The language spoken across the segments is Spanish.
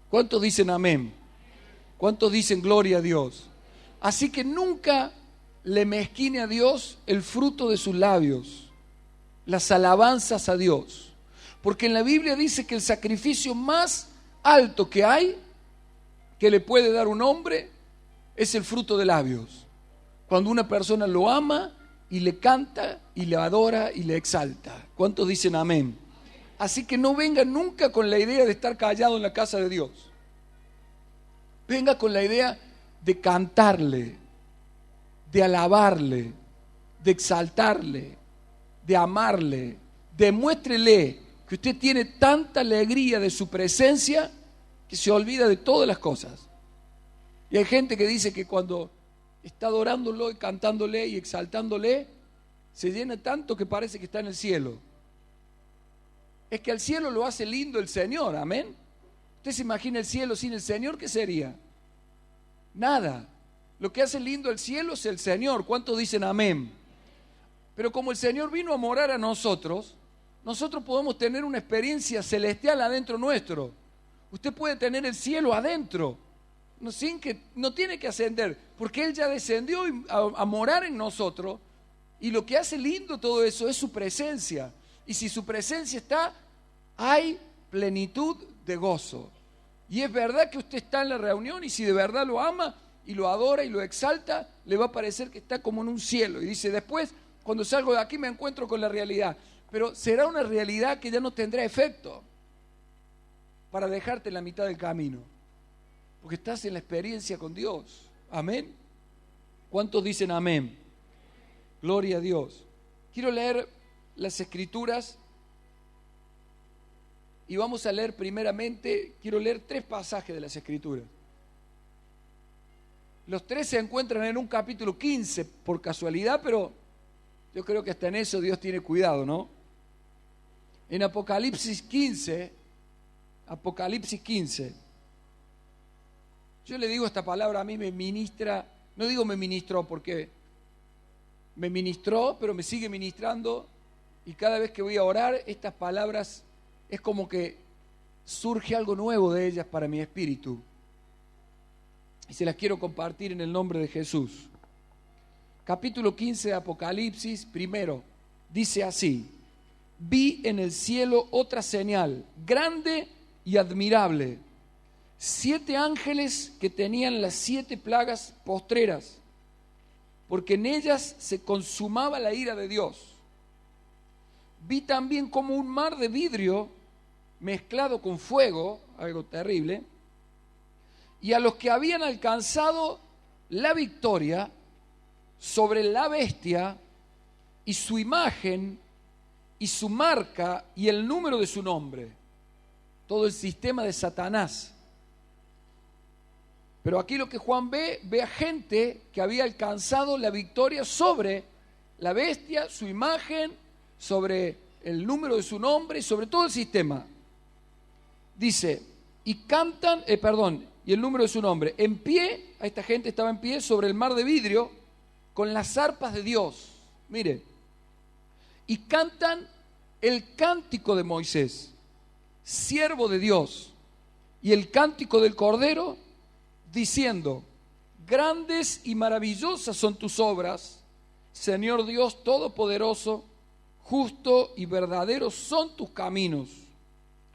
¿Cuántos dicen amén? ¿Cuántos dicen gloria a Dios? Así que nunca le mezquine a Dios el fruto de sus labios, las alabanzas a Dios. Porque en la Biblia dice que el sacrificio más alto que hay, que le puede dar un hombre, es el fruto de labios. Cuando una persona lo ama y le canta y le adora y le exalta. ¿Cuántos dicen amén? Así que no venga nunca con la idea de estar callado en la casa de Dios. Venga con la idea de cantarle, de alabarle, de exaltarle, de amarle. Demuéstrele que usted tiene tanta alegría de su presencia que se olvida de todas las cosas. Y hay gente que dice que cuando está adorándolo y cantándole y exaltándole, se llena tanto que parece que está en el cielo. Es que al cielo lo hace lindo el Señor, amén. ¿Usted se imagina el cielo sin el Señor? ¿Qué sería? Nada. Lo que hace lindo el cielo es el Señor. ¿Cuántos dicen amén? Pero como el Señor vino a morar a nosotros, nosotros podemos tener una experiencia celestial adentro nuestro. Usted puede tener el cielo adentro, no tiene que ascender, porque Él ya descendió a morar en nosotros, y lo que hace lindo todo eso es su presencia. Y si su presencia está, hay plenitud de gozo. Y es verdad que usted está en la reunión, y si de verdad lo ama y lo adora y lo exalta, le va a parecer que está como en un cielo. Y dice, después, cuando salgo de aquí me encuentro con la realidad. Pero será una realidad que ya no tendrá efecto para dejarte en la mitad del camino, porque estás en la experiencia con Dios. Amén. ¿Cuántos dicen amén? Gloria a Dios. Quiero leer las Escrituras y vamos a leer primeramente, quiero leer 3 pasajes de las Escrituras. Los 3 se encuentran en un capítulo 15 por casualidad, pero yo creo que hasta en eso Dios tiene cuidado, ¿no? En Apocalipsis 15, yo le digo esta palabra, a mí me ministra, no digo me ministró porque me ministró, pero me sigue ministrando, y cada vez que voy a orar, estas palabras es como que surge algo nuevo de ellas para mi espíritu. Y se las quiero compartir en el nombre de Jesús. Capítulo 15 de Apocalipsis, primero, dice así: vi en el cielo otra señal, grande y admirable, 7 ángeles que tenían las 7 plagas postreras, porque en ellas se consumaba la ira de Dios. Vi también como un mar de vidrio mezclado con fuego, algo terrible, y a los que habían alcanzado la victoria sobre la bestia y su imagen y su marca y el número de su nombre, todo el sistema de Satanás. Pero aquí lo que Juan ve a gente que había alcanzado la victoria sobre la bestia, su imagen, sobre el número de su nombre y sobre todo el sistema. Dice, y cantan, y el número de su nombre, en pie, a esta gente estaba en pie sobre el mar de vidrio, con las arpas de Dios, mire, y cantan el cántico de Moisés, siervo de Dios, y el cántico del Cordero, diciendo, grandes y maravillosas son tus obras, Señor Dios Todopoderoso, justo y verdadero son tus caminos,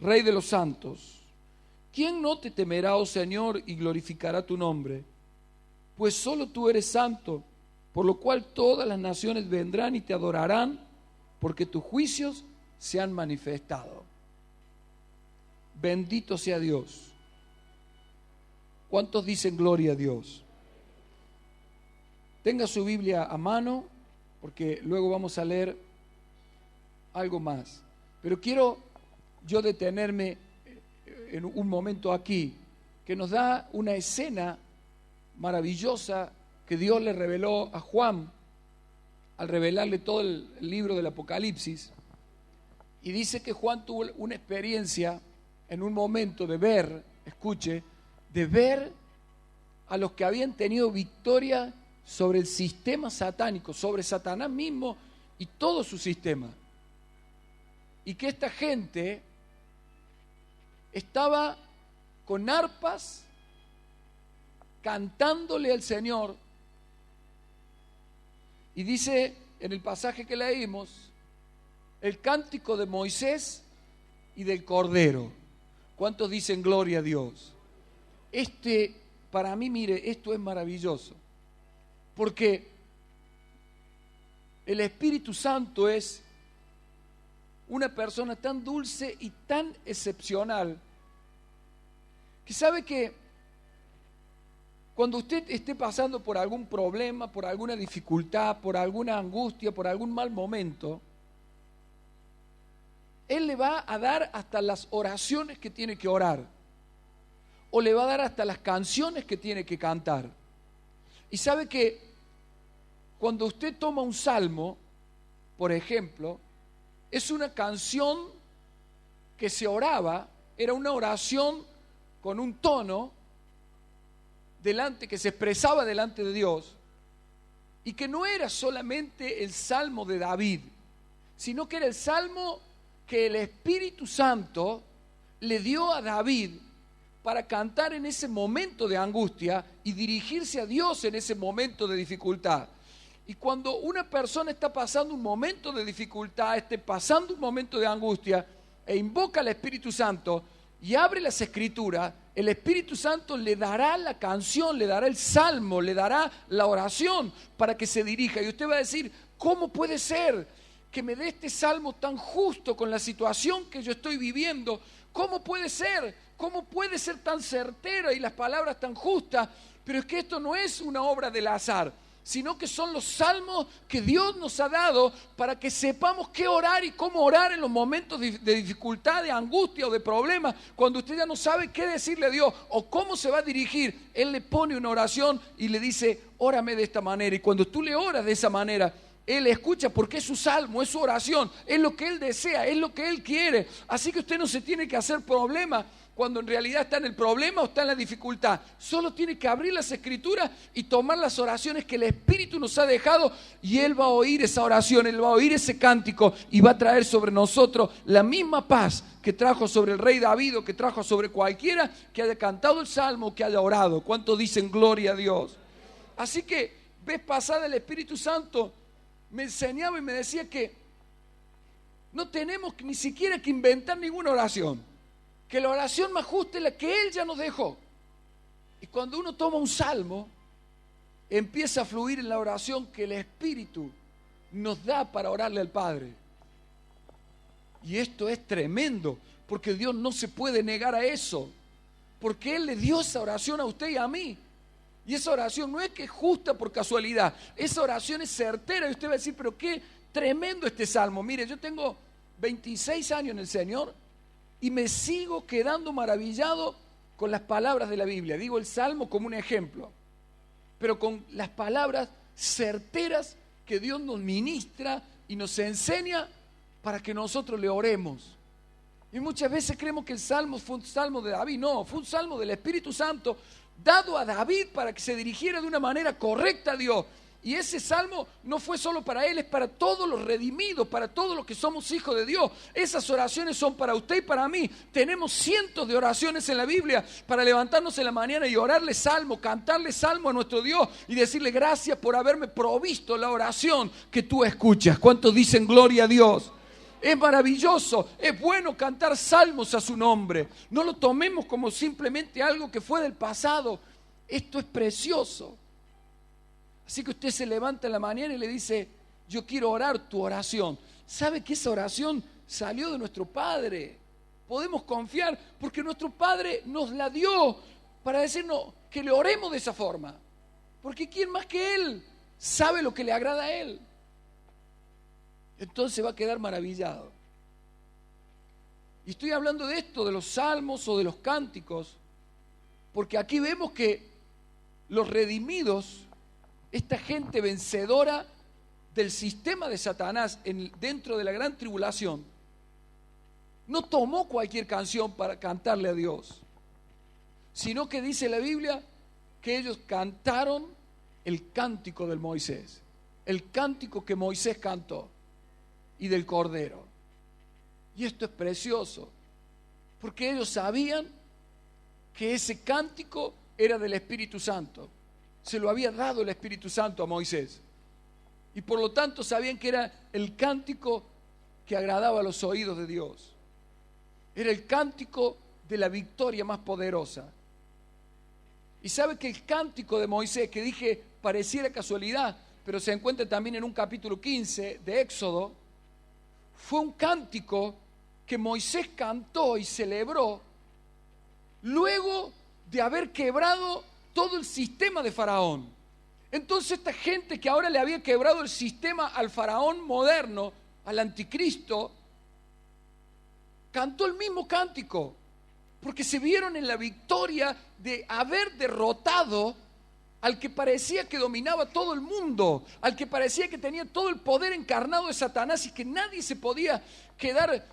Rey de los santos. ¿Quién no te temerá, oh Señor, y glorificará tu nombre? Pues solo tú eres santo, por lo cual todas las naciones vendrán y te adorarán, porque tus juicios se han manifestado. Bendito sea Dios. ¿Cuántos dicen gloria a Dios? Tenga su Biblia a mano, porque luego vamos a leer algo más. Pero quiero yo detenerme en un momento aquí, que nos da una escena maravillosa que Dios le reveló a Juan al revelarle todo el libro del Apocalipsis. Y dice que Juan tuvo una experiencia en un momento de ver, escuche, de ver a los que habían tenido victoria sobre el sistema satánico, sobre Satanás mismo y todo su sistema. Y que esta gente estaba con arpas, cantándole al Señor. Y dice en el pasaje que leímos, el cántico de Moisés y del Cordero. ¿Cuántos dicen gloria a Dios? Para mí, mire, esto es maravilloso, porque el Espíritu Santo es una persona tan dulce y tan excepcional, que sabe que cuando usted esté pasando por algún problema, por alguna dificultad, por alguna angustia, por algún mal momento, Él le va a dar hasta las oraciones que tiene que orar, o le va a dar hasta las canciones que tiene que cantar. Y sabe que cuando usted toma un salmo, por ejemplo, es una canción que se oraba, era una oración con un tono que se expresaba delante de Dios, y que no era solamente el salmo de David, sino que era el salmo que el Espíritu Santo le dio a David para cantar en ese momento de angustia y dirigirse a Dios en ese momento de dificultad. Y cuando una persona está pasando un momento de dificultad, esté pasando un momento de angustia, e invoca al Espíritu Santo y abre las Escrituras, el Espíritu Santo le dará la canción, le dará el salmo, le dará la oración para que se dirija. Y usted va a decir, ¿cómo puede ser que me dé este salmo tan justo con la situación que yo estoy viviendo? ¿Cómo puede ser? ¿Cómo puede ser tan certera y las palabras tan justas? Pero es que esto no es una obra del azar, sino que son los salmos que Dios nos ha dado para que sepamos qué orar y cómo orar en los momentos de dificultad, de angustia o de problema. Cuando usted ya no sabe qué decirle a Dios o cómo se va a dirigir, Él le pone una oración y le dice, órame de esta manera. Y cuando tú le oras de esa manera, Él escucha, porque es su salmo, es su oración, es lo que Él desea, es lo que Él quiere. Así que usted no se tiene que hacer problema cuando en realidad está en el problema o está en la dificultad. Solo tiene que abrir las Escrituras y tomar las oraciones que el Espíritu nos ha dejado, y Él va a oír esa oración, Él va a oír ese cántico y va a traer sobre nosotros la misma paz que trajo sobre el rey David, o que trajo sobre cualquiera que haya cantado el salmo, que haya orado. ¿Cuántos dicen gloria a Dios? Así que vez pasada el Espíritu Santo me enseñaba y me decía que no tenemos ni siquiera que inventar ninguna oración, que la oración más justa es la que Él ya nos dejó. Y cuando uno toma un salmo, empieza a fluir en la oración que el Espíritu nos da para orarle al Padre. Y esto es tremendo, porque Dios no se puede negar a eso, porque Él le dio esa oración a usted y a mí. Y esa oración no es que es justa por casualidad, esa oración es certera. Y usted va a decir, pero qué tremendo este salmo. Mire, yo tengo 26 años en el Señor y me sigo quedando maravillado con las palabras de la Biblia. Digo el salmo como un ejemplo, pero con las palabras certeras que Dios nos ministra y nos enseña para que nosotros le oremos. Y muchas veces creemos que el salmo fue un salmo de David. No, fue un salmo del Espíritu Santo dado a David para que se dirigiera de una manera correcta a Dios. Y ese salmo no fue solo para él, es para todos los redimidos, para todos los que somos hijos de Dios. Esas oraciones son para usted y para mí. Tenemos cientos de oraciones en la Biblia para levantarnos en la mañana y orarle salmo, cantarle salmo a nuestro Dios y decirle gracias por haberme provisto la oración que tú escuchas. ¿Cuántos dicen gloria a Dios? Es maravilloso, es bueno cantar salmos a su nombre. No lo tomemos como simplemente algo que fue del pasado. Esto es precioso. Así que usted se levanta en la mañana y le dice, yo quiero orar tu oración. ¿Sabe que esa oración salió de nuestro Padre? Podemos confiar porque nuestro Padre nos la dio para decirnos que le oremos de esa forma. Porque ¿quién más que Él sabe lo que le agrada a Él? Entonces va a quedar maravillado. Y estoy hablando de esto, de los salmos o de los cánticos, porque aquí vemos que los redimidos, esta gente vencedora del sistema de Satanás dentro de la gran tribulación, no tomó cualquier canción para cantarle a Dios, sino que dice la Biblia que ellos cantaron el cántico del Moisés, el cántico que Moisés cantó, y del Cordero. Y esto es precioso, porque ellos sabían que ese cántico era del Espíritu Santo. Se lo había dado el Espíritu Santo a Moisés. Y por lo tanto sabían que era el cántico que agradaba a los oídos de Dios. Era el cántico de la victoria más poderosa. Y sabe que el cántico de Moisés, que dije pareciera casualidad, pero se encuentra también en un capítulo 15 de Éxodo, fue un cántico que Moisés cantó y celebró luego de haber quebrado todo el sistema de Faraón. Entonces esta gente que ahora le había quebrado el sistema al Faraón moderno, al anticristo, cantó el mismo cántico, porque se vieron en la victoria de haber derrotado al que parecía que dominaba todo el mundo, al que parecía que tenía todo el poder encarnado de Satanás y que nadie se podía quedar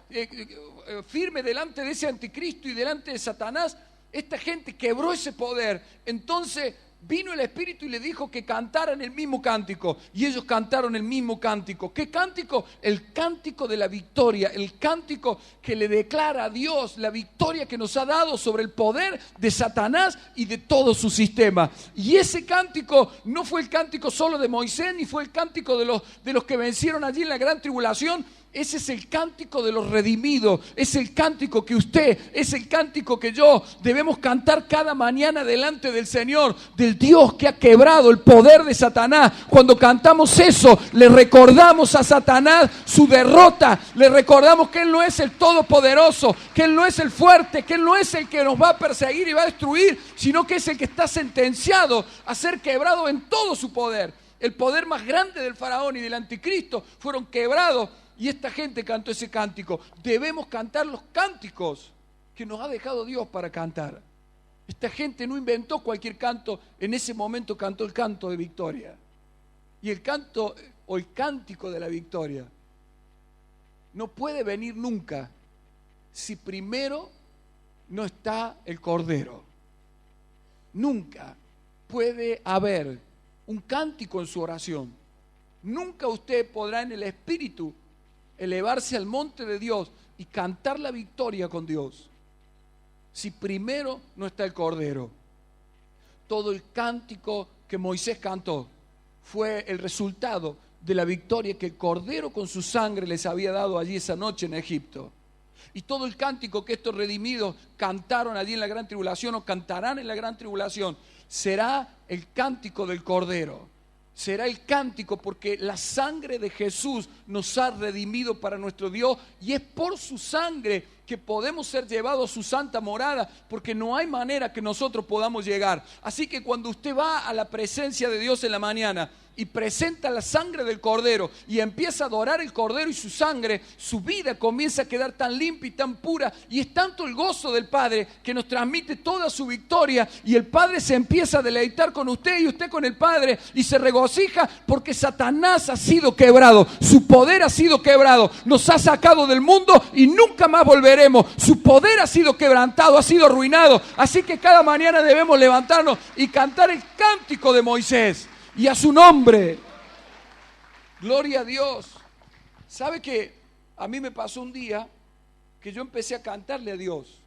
firme delante de ese anticristo y delante de Satanás. Esta gente quebró ese poder. Entonces vino el Espíritu y le dijo que cantaran el mismo cántico. Y ellos cantaron el mismo cántico. ¿Qué cántico? El cántico de la victoria. El cántico que le declara a Dios la victoria que nos ha dado sobre el poder de Satanás y de todo su sistema. Y ese cántico no fue el cántico solo de Moisés, ni fue el cántico de los que vencieron allí en la gran tribulación. Ese es el cántico de los redimidos, es el cántico que usted, es el cántico que yo debemos cantar cada mañana delante del Señor, del Dios que ha quebrado el poder de Satanás. Cuando cantamos eso, le recordamos a Satanás su derrota, le recordamos que Él no es el todopoderoso, que Él no es el fuerte, que Él no es el que nos va a perseguir y va a destruir, sino que es el que está sentenciado a ser quebrado en todo su poder. El poder más grande del faraón y del anticristo fueron quebrados. Y esta gente cantó ese cántico. Debemos cantar los cánticos que nos ha dejado Dios para cantar. Esta gente no inventó cualquier canto. En ese momento cantó el canto de victoria. Y el canto o el cántico de la victoria no puede venir nunca si primero no está el Cordero. Nunca puede haber un cántico en su oración. Nunca usted podrá en el Espíritu elevarse al monte de Dios y cantar la victoria con Dios si primero no está el Cordero. Todo el cántico que Moisés cantó fue el resultado de la victoria que el Cordero con su sangre les había dado allí esa noche en Egipto. Y todo el cántico que estos redimidos cantaron allí en la gran tribulación o cantarán en la gran tribulación será el cántico del Cordero. Será el cántico porque la sangre de Jesús nos ha redimido para nuestro Dios y es por su sangre que podemos ser llevados a su santa morada, porque no hay manera que nosotros podamos llegar. Así que cuando usted va a la presencia de Dios en la mañana y presenta la sangre del Cordero y empieza a adorar el Cordero y su sangre, su vida comienza a quedar tan limpia y tan pura, y es tanto el gozo del Padre que nos transmite toda su victoria, y el Padre se empieza a deleitar con usted y usted con el Padre, y se regocija porque Satanás ha sido quebrado, su poder ha sido quebrado, nos ha sacado del mundo y nunca más volveremos. Su poder ha sido quebrantado, ha sido arruinado. Así que cada mañana debemos levantarnos y cantar el cántico de Moisés y a su nombre. Gloria a Dios. ¿Sabe que a mí me pasó un día que yo empecé a cantarle a Dios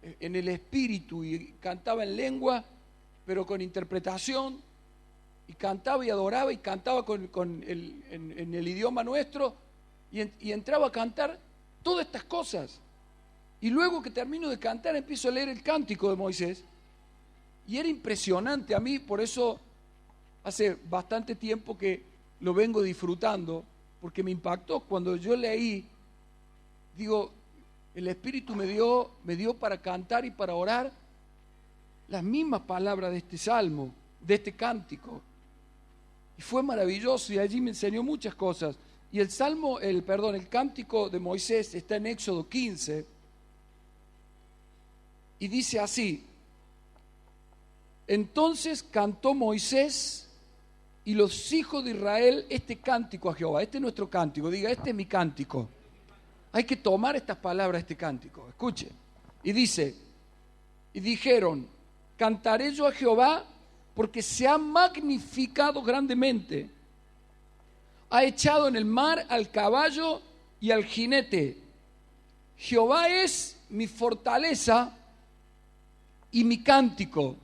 en el espíritu y cantaba en lengua, pero con interpretación, y cantaba y adoraba y cantaba en el idioma nuestro y entraba a cantar todas estas cosas? Y luego que termino de cantar empiezo a leer el cántico de Moisés y era impresionante. A mí por eso hace bastante tiempo que lo vengo disfrutando, porque me impactó cuando yo leí. Digo, el Espíritu me dio para cantar y para orar las mismas palabras de este salmo, de este cántico, y fue maravilloso, y allí me enseñó muchas cosas. Y el cántico de Moisés está en Éxodo 15 y dice así: entonces cantó Moisés y los hijos de Israel este cántico a Jehová. Este es nuestro cántico, diga, este es mi cántico. Hay que tomar estas palabras, este cántico, escuche. Y dice, y dijeron, cantaré yo a Jehová porque se ha magnificado grandemente. Ha echado en el mar al caballo y al jinete. Jehová es mi fortaleza Y mi cántico,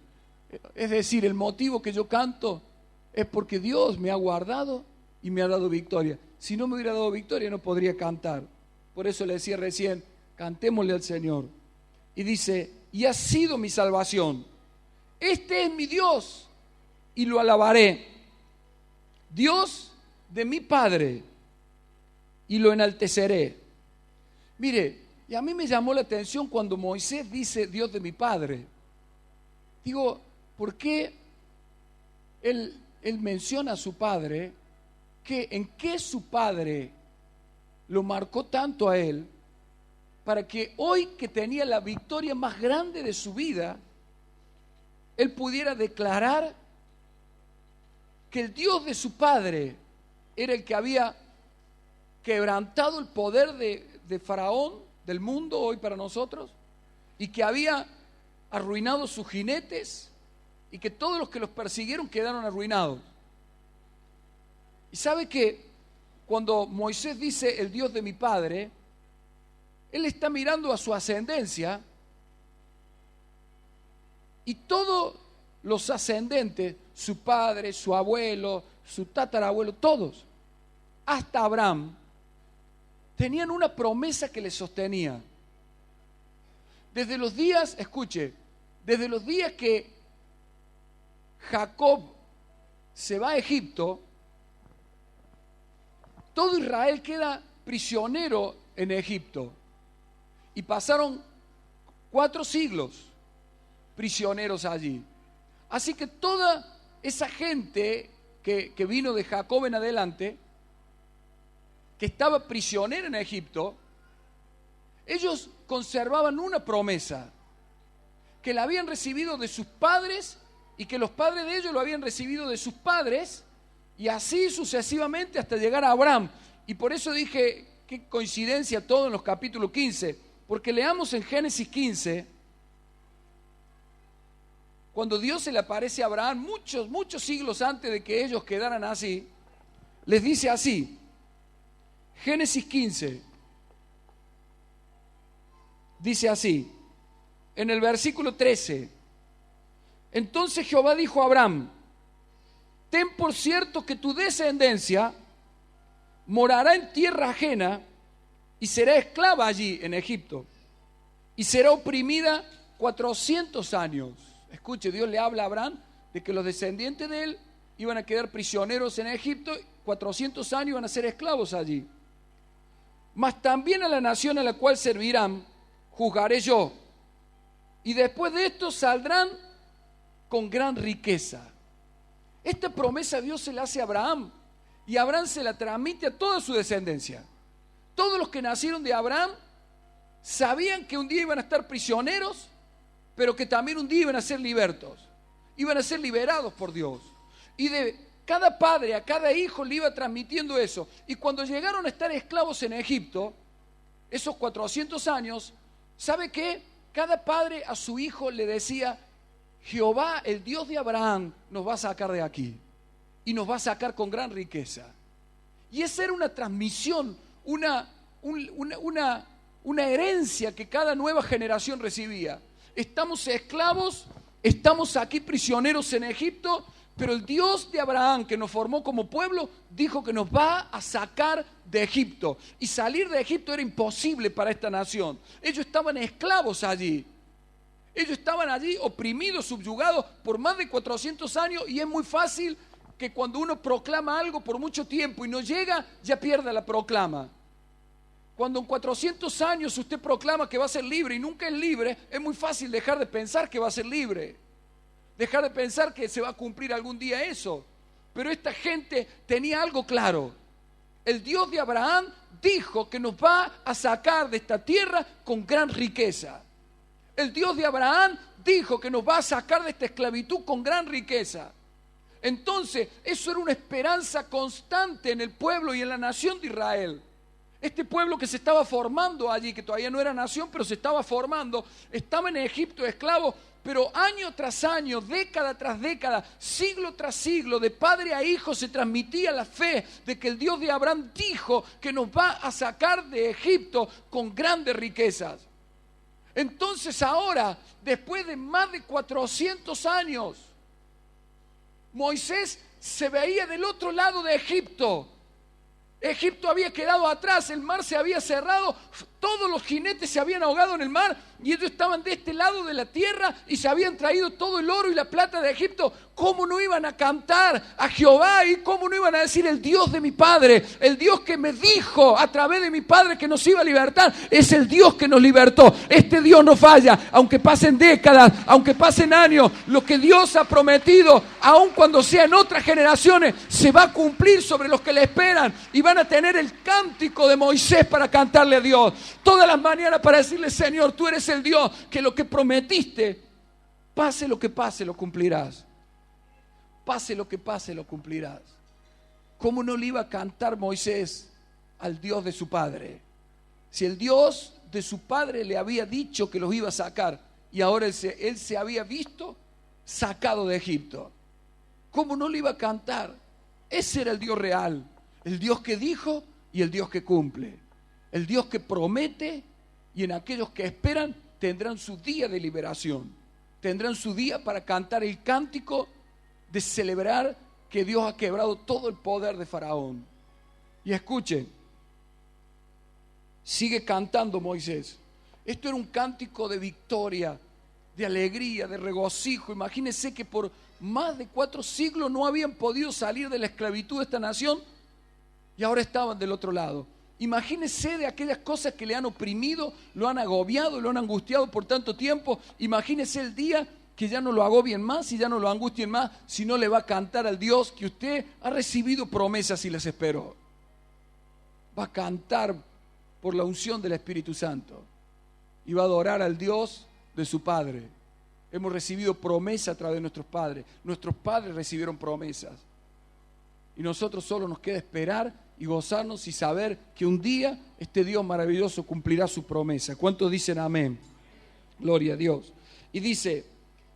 es decir, el motivo que yo canto, es porque Dios me ha guardado y me ha dado victoria. Si no me hubiera dado victoria, no podría cantar. Por eso le decía recién, cantémosle al Señor. Y dice, y ha sido mi salvación. Este es mi Dios y lo alabaré. Dios de mi Padre y lo enalteceré. Mire, y a mí me llamó la atención cuando Moisés dice Dios de mi Padre. Digo, ¿por qué él menciona a su padre? ¿En qué su padre lo marcó tanto a él para que hoy, que tenía la victoria más grande de su vida, él pudiera declarar que el Dios de su padre era el que había quebrantado el poder de Faraón, del mundo hoy para nosotros, y que había arruinado sus jinetes, y que todos los que los persiguieron quedaron arruinados? Y sabe que cuando Moisés dice el Dios de mi padre, él está mirando a su ascendencia, y todos los ascendentes, su padre, su abuelo, su tatarabuelo, todos, hasta Abraham, tenían una promesa que les sostenía. Desde los días, escuche, desde los días que Jacob se va a Egipto, todo Israel queda prisionero en Egipto. Y pasaron 4 siglos prisioneros allí. Así que toda esa gente que vino de Jacob en adelante, que estaba prisionera en Egipto, ellos conservaban una promesa, que la habían recibido de sus padres y que los padres de ellos lo habían recibido de sus padres, y así sucesivamente hasta llegar a Abraham. Y por eso dije, qué coincidencia todo en los capítulos 15, porque leamos en Génesis 15, cuando Dios se le aparece a Abraham, muchos siglos antes de que ellos quedaran así, les dice así, Génesis 15, dice así, en el versículo 13, entonces Jehová dijo a Abraham, ten por cierto que tu descendencia morará en tierra ajena y será esclava allí en Egipto y será oprimida 400 años. Escuche, Dios le habla a Abraham de que los descendientes de él iban a quedar prisioneros en Egipto, 400 años iban a ser esclavos allí. Mas también a la nación a la cual servirán juzgaré yo, y después de esto saldrán con gran riqueza. Esta promesa Dios se la hace a Abraham, y Abraham se la transmite a toda su descendencia. Todos los que nacieron de Abraham sabían que un día iban a estar prisioneros, pero que también un día iban a ser libertos, iban a ser liberados por Dios. Y de cada padre a cada hijo le iba transmitiendo eso. Y cuando llegaron a estar esclavos en Egipto, esos 400 años, ¿sabe qué? Cada padre a su hijo le decía, Jehová, el Dios de Abraham, nos va a sacar de aquí y nos va a sacar con gran riqueza. Y esa era una transmisión, una herencia que cada nueva generación recibía. Estamos esclavos, estamos aquí prisioneros en Egipto, pero el Dios de Abraham, que nos formó como pueblo, dijo que nos va a sacar de Egipto. Y salir de Egipto era imposible para esta nación. Ellos estaban esclavos allí. Ellos estaban allí oprimidos, subyugados por más de 400 años, y es muy fácil que cuando uno proclama algo por mucho tiempo y no llega, ya pierda la proclama. Cuando en 400 años usted proclama que va a ser libre y nunca es libre, es muy fácil dejar de pensar que va a ser libre. Dejar de pensar que se va a cumplir algún día eso. Pero esta gente tenía algo claro. El Dios de Abraham dijo que nos va a sacar de esta tierra con gran riqueza. El Dios de Abraham dijo que nos va a sacar de esta esclavitud con gran riqueza. Entonces, eso era una esperanza constante en el pueblo y en la nación de Israel. Este pueblo que se estaba formando allí, que todavía no era nación, pero se estaba formando, estaba en Egipto esclavo, pero año tras año, década tras década, siglo tras siglo, de padre a hijo se transmitía la fe de que el Dios de Abraham dijo que nos va a sacar de Egipto con grandes riquezas. Entonces ahora, después de más de 400 años, Moisés se veía del otro lado de Egipto. Egipto había quedado atrás, el mar se había cerrado, todos los jinetes se habían ahogado en el mar y ellos estaban de este lado de la tierra y se habían traído todo el oro y la plata de Egipto. ¿Cómo no iban a cantar a Jehová y cómo no iban a decir el Dios de mi padre, el Dios que me dijo a través de mi padre que nos iba a libertar? Es el Dios que nos libertó. Este Dios no falla, aunque pasen décadas, aunque pasen años. Lo que Dios ha prometido, aun cuando sea en otras generaciones, se va a cumplir sobre los que le esperan y van a tener el cántico de Moisés para cantarle a Dios todas las mañanas, para decirle: Señor, tú eres el Dios que lo que prometiste, pase lo que pase, lo cumplirás. Pase lo que pase, lo cumplirás. ¿Cómo no le iba a cantar Moisés al Dios de su padre? Si el Dios de su padre le había dicho que los iba a sacar y ahora él se había visto sacado de Egipto, ¿cómo no le iba a cantar? Ese era el Dios real, el Dios que dijo y el Dios que cumple, el Dios que promete, y en aquellos que esperan tendrán su día de liberación, tendrán su día para cantar el cántico de celebrar que Dios ha quebrado todo el poder de Faraón. Y escuchen, sigue cantando Moisés. Esto era un cántico de victoria, de alegría, de regocijo. Imagínense que por más de 4 siglos no habían podido salir de la esclavitud de esta nación y ahora estaban del otro lado. Imagínense de aquellas cosas que le han oprimido, lo han agobiado, lo han angustiado por tanto tiempo. Imagínense el día que ya no lo agobien más y ya no lo angustien más, sino le va a cantar al Dios que usted ha recibido promesas y las esperó. Va a cantar por la unción del Espíritu Santo y va a adorar al Dios de su Padre. Hemos recibido promesas a través de nuestros padres. Nuestros padres recibieron promesas y nosotros solo nos queda esperar y gozarnos y saber que un día este Dios maravilloso cumplirá su promesa. ¿Cuántos dicen amén? Gloria a Dios. Y dice: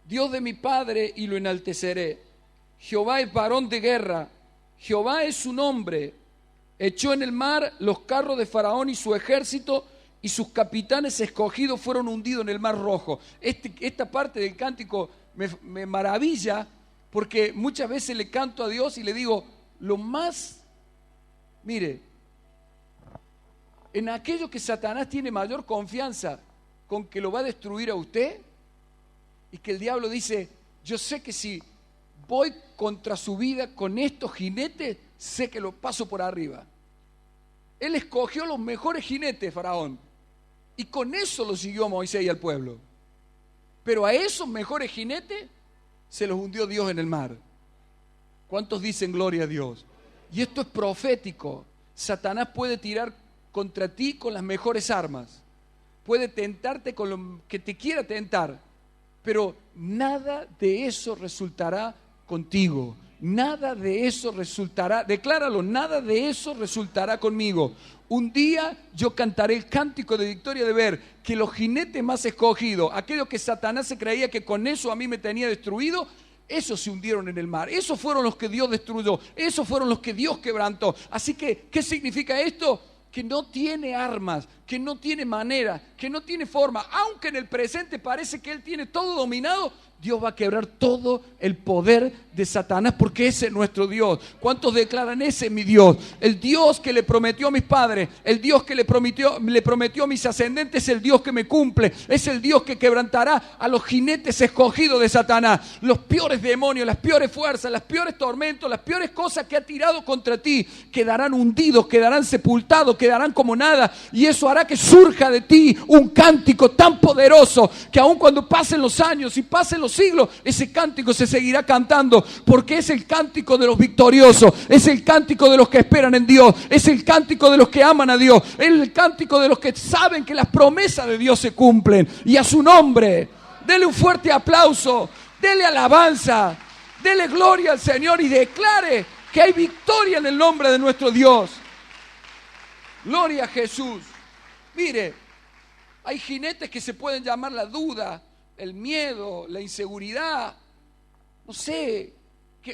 Dios de mi padre, y lo enalteceré. Jehová es varón de guerra, Jehová es su nombre. Echó en el mar los carros de Faraón y su ejército, y sus capitanes escogidos fueron hundidos en el mar rojo. Esta parte del cántico me maravilla, porque muchas veces le canto a Dios y le digo, mire, en aquello que Satanás tiene mayor confianza con que lo va a destruir a usted, y que el diablo dice: yo sé que si voy contra su vida con estos jinetes, sé que lo paso por arriba. Él escogió los mejores jinetes, Faraón, y con eso lo siguió a Moisés y al pueblo. Pero a esos mejores jinetes se los hundió Dios en el mar. ¿Cuántos dicen gloria a Dios? Y esto es profético. Satanás puede tirar contra ti con las mejores armas, puede tentarte con lo que te quiera tentar, pero nada de eso resultará contigo. Nada de eso resultará, decláralo, nada de eso resultará conmigo. Un día yo cantaré el cántico de victoria de ver que los jinetes más escogidos, aquellos que Satanás se creía que con eso a mí me tenía destruido, esos se hundieron en el mar. Esos fueron los que Dios destruyó, esos fueron los que Dios quebrantó. Así que, ¿qué significa esto? Que no tiene armas, que no tiene manera, que no tiene forma. Aunque en el presente parece que Él tiene todo dominado, Dios va a quebrar todo el poder de Satanás, porque ese es nuestro Dios. ¿Cuántos declaran: ese es mi Dios? El Dios que le prometió a mis padres, el Dios que le prometió a mis ascendentes, es el Dios que me cumple. Es el Dios que quebrantará a los jinetes escogidos de Satanás. Los peores demonios, las peores fuerzas, las peores tormentos, las peores cosas que ha tirado contra ti quedarán hundidos, quedarán sepultados, quedarán como nada. Y eso hará que surja de ti un cántico tan poderoso que aun cuando pasen los años y pasen los siglos, ese cántico se seguirá cantando, porque es el cántico de los victoriosos, es el cántico de los que esperan en Dios, es el cántico de los que aman a Dios, es el cántico de los que saben que las promesas de Dios se cumplen. Y a su nombre, dele un fuerte aplauso, dele alabanza, dele gloria al Señor y declare que hay victoria en el nombre de nuestro Dios. Gloria a Jesús. Mire, hay jinetes que se pueden llamar la duda, el miedo, la inseguridad. No sé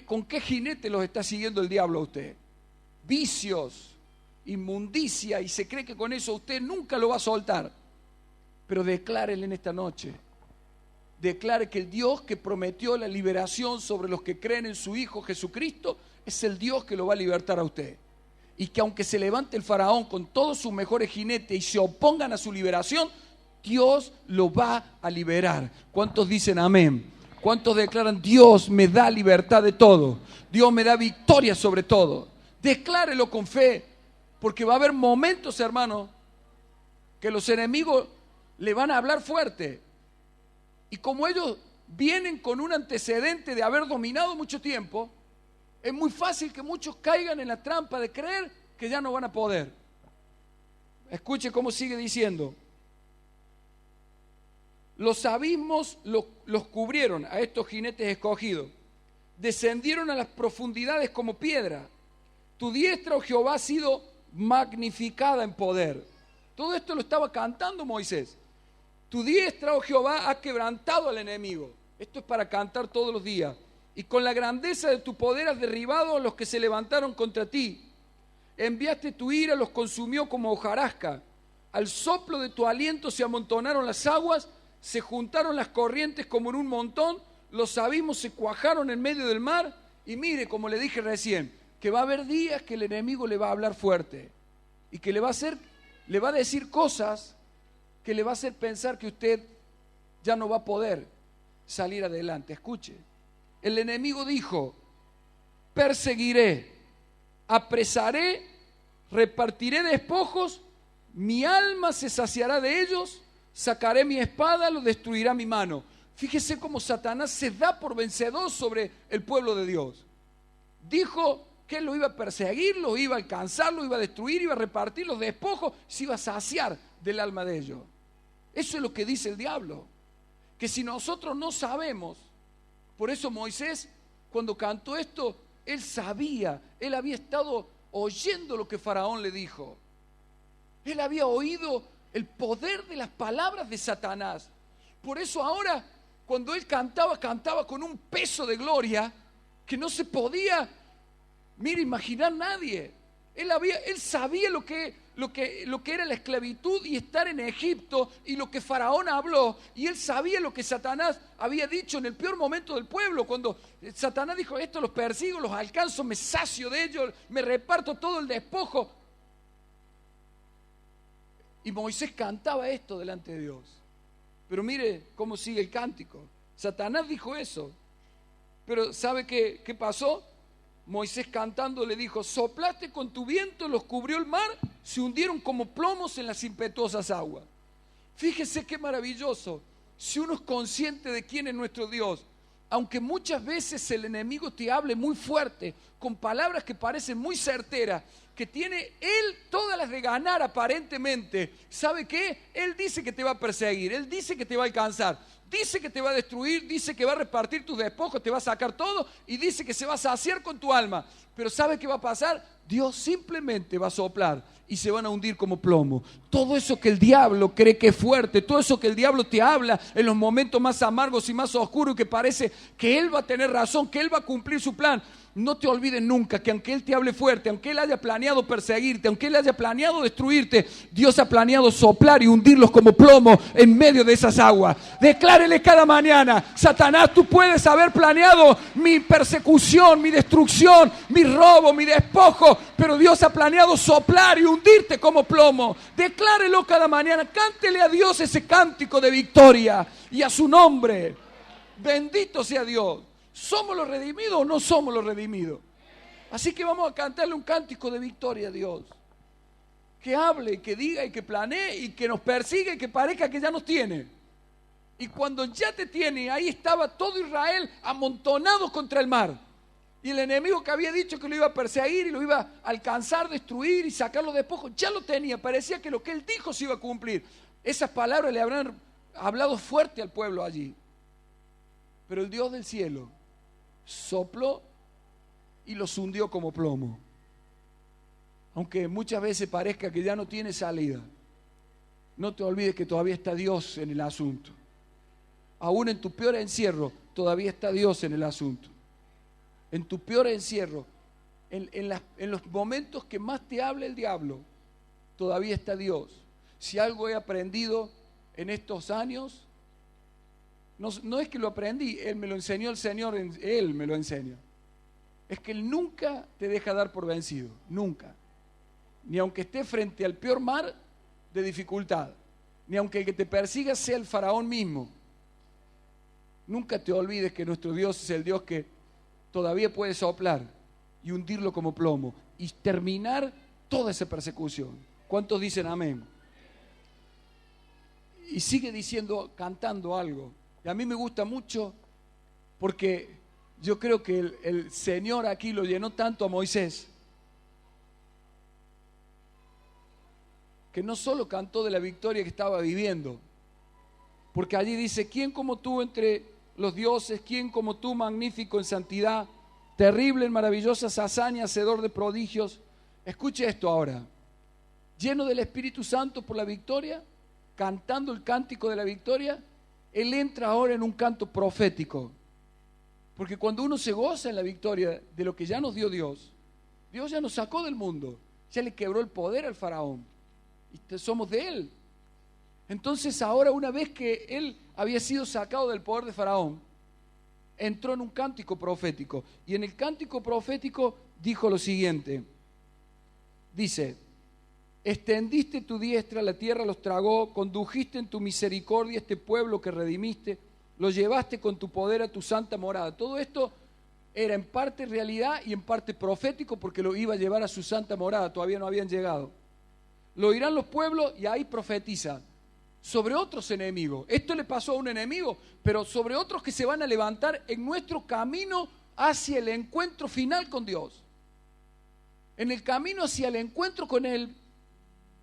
con qué jinete los está siguiendo el diablo a usted. Vicios, inmundicia, y se cree que con eso usted nunca lo va a soltar. Pero declárele en esta noche. Declare que el Dios que prometió la liberación sobre los que creen en su Hijo Jesucristo es el Dios que lo va a libertar a usted. Y que aunque se levante el faraón con todos sus mejores jinetes y se opongan a su liberación, Dios lo va a liberar. ¿Cuántos dicen amén? ¿Cuántos declaran: Dios me da libertad de todo? Dios me da victoria sobre todo. Declárelo con fe, porque va a haber momentos, hermano, que los enemigos le van a hablar fuerte. Y como ellos vienen con un antecedente de haber dominado mucho tiempo, es muy fácil que muchos caigan en la trampa de creer que ya no van a poder. Escuche cómo sigue diciendo. Los abismos los cubrieron a estos jinetes escogidos. Descendieron a las profundidades como piedra. Tu diestra, oh Jehová, ha sido magnificada en poder. Todo esto lo estaba cantando Moisés. Tu diestra, oh Jehová, ha quebrantado al enemigo. Esto es para cantar todos los días. Y con la grandeza de tu poder has derribado a los que se levantaron contra ti. Enviaste tu ira, los consumió como hojarasca. Al soplo de tu aliento se amontonaron las aguas, se juntaron las corrientes como en un montón, los abismos se cuajaron en medio del mar. Y mire, como le dije recién, que va a haber días que el enemigo le va a hablar fuerte y que le va a decir cosas que le va a hacer pensar que usted ya no va a poder salir adelante. Escuche, el enemigo dijo: perseguiré, apresaré, repartiré despojos, mi alma se saciará de ellos, sacaré mi espada, lo destruirá mi mano. Fíjese cómo Satanás se da por vencedor sobre el pueblo de Dios. Dijo que él lo iba a perseguir, lo iba a alcanzar, lo iba a destruir, iba a repartir los despojos, se iba a saciar del alma de ellos. Eso es lo que dice el diablo. Que si nosotros no sabemos, por eso Moisés, cuando cantó esto, él sabía, él había estado oyendo lo que Faraón le dijo. Él había oído el poder de las palabras de Satanás. Por eso ahora, cuando él cantaba con un peso de gloria que no se podía, imaginar nadie. Él sabía lo que era la esclavitud y estar en Egipto y lo que Faraón habló, y él sabía lo que Satanás había dicho en el peor momento del pueblo, cuando Satanás dijo: esto los persigo, los alcanzo, me sacio de ellos, me reparto todo el despojo. Y Moisés cantaba esto delante de Dios. Pero mire cómo sigue el cántico. Satanás dijo eso, pero ¿sabe qué pasó? Moisés cantando le dijo: soplaste con tu viento, los cubrió el mar, se hundieron como plomos en las impetuosas aguas. Fíjese qué maravilloso. Si uno es consciente de quién es nuestro Dios, aunque muchas veces el enemigo te hable muy fuerte, con palabras que parecen muy certeras, que tiene él todas las de ganar aparentemente, ¿sabe qué? Él dice que te va a perseguir, él dice que te va a alcanzar, dice que te va a destruir, dice que va a repartir tus despojos, te va a sacar todo y dice que se va a saciar con tu alma. Pero ¿sabe qué va a pasar? Dios simplemente va a soplar y se van a hundir como plomo. Todo eso que el diablo cree que es fuerte, todo eso que el diablo te habla en los momentos más amargos y más oscuros, que parece que él va a tener razón, que él va a cumplir su plan. No te olvides nunca que aunque él te hable fuerte, aunque él haya planeado perseguirte, aunque él haya planeado destruirte, Dios ha planeado soplar y hundirlos como plomo en medio de esas aguas. Declárele cada mañana: Satanás, tú puedes haber planeado mi persecución, mi destrucción, mi robo, mi despojo, pero Dios ha planeado soplar y hundirte como plomo. Declárelo cada mañana, cántele a Dios ese cántico de victoria y a su nombre. Bendito sea Dios. ¿Somos los redimidos o no somos los redimidos? Así que vamos a cantarle un cántico de victoria a Dios. Que hable, que diga y que planee y que nos persiga y que parezca que ya nos tiene. Y cuando ya te tiene, ahí estaba todo Israel amontonado contra el mar. Y el enemigo que había dicho que lo iba a perseguir y lo iba a alcanzar, destruir y sacar los despojos, ya lo tenía. Parecía que lo que él dijo se iba a cumplir. Esas palabras le habrán hablado fuerte al pueblo allí. Pero el Dios del cielo sopló y los hundió como plomo. Aunque muchas veces parezca que ya no tiene salida, no te olvides que todavía está Dios en el asunto. Aún en tu peor encierro, todavía está Dios en el asunto. En tu peor encierro, en los momentos que más te habla el diablo, todavía está Dios. Si algo he aprendido en estos años, no es que lo aprendí, Él me lo enseñó el Señor, Él me lo enseña. Es que Él nunca te deja dar por vencido, nunca. Ni aunque esté frente al peor mar de dificultad, ni aunque el que te persiga sea el faraón mismo. Nunca te olvides que nuestro Dios es el Dios que todavía puede soplar y hundirlo como plomo y terminar toda esa persecución. ¿Cuántos dicen amén? Y sigue diciendo, cantando algo. Y a mí me gusta mucho porque yo creo que el Señor aquí lo llenó tanto a Moisés, que no solo cantó de la victoria que estaba viviendo, porque allí dice, ¿quién como tú entre los dioses? ¿Quién como tú, magnífico en santidad, terrible en maravillosas hazañas, hacedor de prodigios? Escuche esto ahora, lleno del Espíritu Santo por la victoria, cantando el cántico de la victoria, él entra ahora en un canto profético, porque cuando uno se goza en la victoria de lo que ya nos dio Dios, Dios ya nos sacó del mundo, ya le quebró el poder al faraón, y somos de él. Entonces ahora, una vez que él había sido sacado del poder de faraón, entró en un cántico profético, y en el cántico profético dijo lo siguiente, dice, extendiste tu diestra, la tierra los tragó, condujiste en tu misericordia este pueblo que redimiste, lo llevaste con tu poder a tu santa morada. Todo esto era en parte realidad y en parte profético, porque lo iba a llevar a su santa morada, todavía no habían llegado. Lo oirán los pueblos, y ahí profetiza sobre otros enemigos. Esto le pasó a un enemigo, pero sobre otros que se van a levantar en nuestro camino hacia el encuentro final con Dios. En el camino hacia el encuentro con Él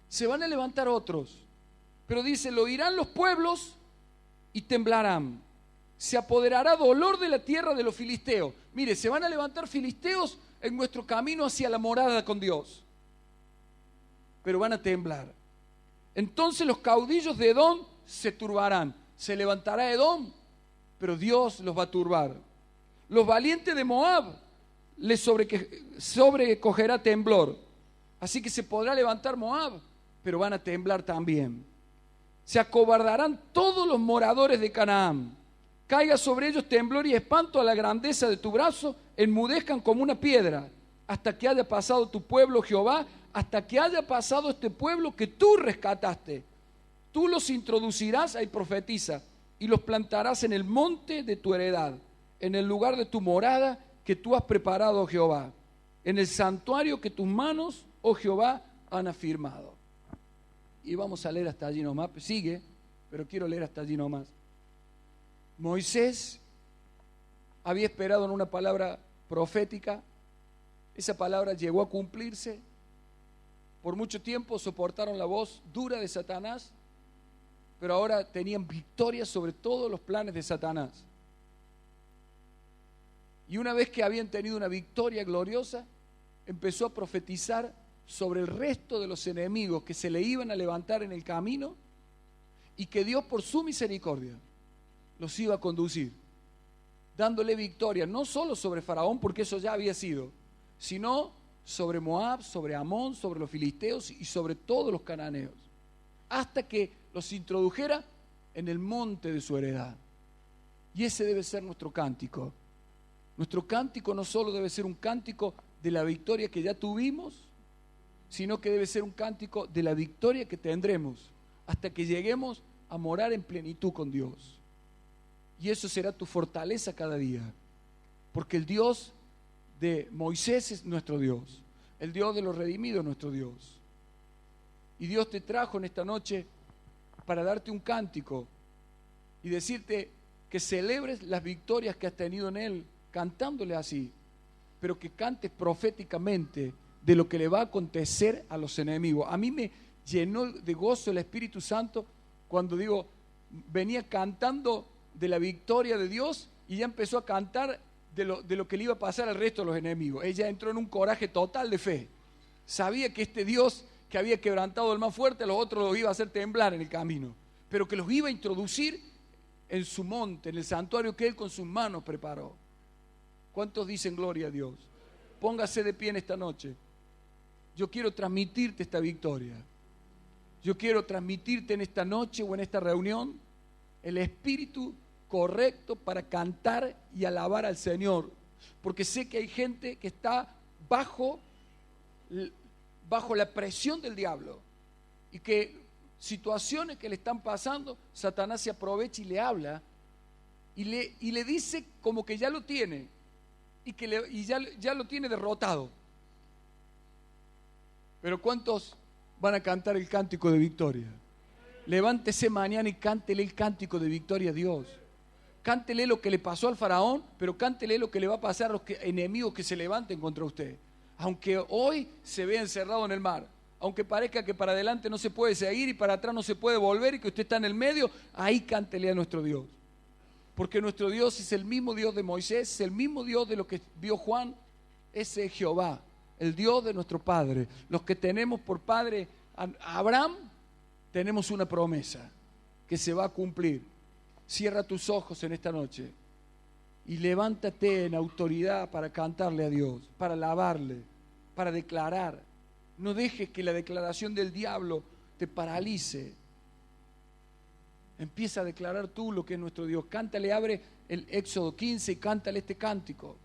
se van a levantar otros, pero dice, lo oirán los pueblos y temblarán. Se apoderará dolor de la tierra de los filisteos. Mire, se van a levantar filisteos en nuestro camino hacia la morada con Dios, pero van a temblar. Entonces los caudillos de Edom se turbarán. Se levantará Edom, pero Dios los va a turbar. Los valientes de Moab les sobrecogerá temblor. Así que se podrá levantar Moab, pero van a temblar también. Se acobardarán todos los moradores de Canaán. Caiga sobre ellos temblor y espanto a la grandeza de tu brazo, enmudezcan como una piedra, hasta que haya pasado tu pueblo, Jehová, hasta que haya pasado este pueblo que tú rescataste. Tú los introducirás, ahí profetiza, y los plantarás en el monte de tu heredad, en el lugar de tu morada que tú has preparado, oh Jehová, en el santuario que tus manos, oh Jehová, han afirmado. Y vamos a leer hasta allí nomás, sigue, pero quiero leer hasta allí nomás. Moisés había esperado en una palabra profética, esa palabra llegó a cumplirse. Por mucho tiempo soportaron la voz dura de Satanás, pero ahora tenían victoria sobre todos los planes de Satanás. Y una vez que habían tenido una victoria gloriosa, empezó a profetizar sobre el resto de los enemigos que se le iban a levantar en el camino y que Dios, por su misericordia, los iba a conducir, dándole victoria no solo sobre Faraón, porque eso ya había sido, sino sobre Moab, sobre Amón, sobre los filisteos y sobre todos los cananeos, hasta que los introdujera en el monte de su heredad. Y ese debe ser nuestro cántico. Nuestro cántico no solo debe ser un cántico de la victoria que ya tuvimos, sino que debe ser un cántico de la victoria que tendremos hasta que lleguemos a morar en plenitud con Dios. Y eso será tu fortaleza cada día, porque el Dios de Moisés es nuestro Dios, el Dios de los redimidos es nuestro Dios. Y Dios te trajo en esta noche para darte un cántico y decirte que celebres las victorias que has tenido en Él, cantándole así, pero que cantes proféticamente de lo que le va a acontecer a los enemigos. A mí me llenó de gozo el Espíritu Santo cuando venía cantando de la victoria de Dios y ya empezó a cantar de lo que le iba a pasar al resto de los enemigos. Ella entró en un coraje total de fe. Sabía que este Dios que había quebrantado el más fuerte, a los otros los iba a hacer temblar en el camino, pero que los iba a introducir en su monte, en el santuario que Él con sus manos preparó. ¿Cuántos dicen gloria a Dios? Póngase de pie en esta noche. Yo quiero transmitirte esta victoria. Yo quiero transmitirte en esta noche o en esta reunión el espíritu correcto para cantar y alabar al Señor, porque sé que hay gente que está bajo la presión del diablo y que situaciones que le están pasando, Satanás se aprovecha y le habla y le dice como que ya lo tiene y ya lo tiene derrotado. Pero ¿cuántos van a cantar el cántico de victoria? Levántese mañana y cántele el cántico de victoria a Dios. Cántele lo que le pasó al faraón, pero cántele lo que le va a pasar a los enemigos que se levanten contra usted. Aunque hoy se vea encerrado en el mar, aunque parezca que para adelante no se puede seguir y para atrás no se puede volver y que usted está en el medio, ahí cántele a nuestro Dios. Porque nuestro Dios es el mismo Dios de Moisés, es el mismo Dios de lo que vio Juan, ese es Jehová, el Dios de nuestro Padre. Los que tenemos por padre a Abraham, tenemos una promesa que se va a cumplir. Cierra tus ojos en esta noche y levántate en autoridad para cantarle a Dios, para alabarle, para declarar. No dejes que la declaración del diablo te paralice. Empieza a declarar tú lo que es nuestro Dios. Cántale, abre el Éxodo 15 y cántale este cántico.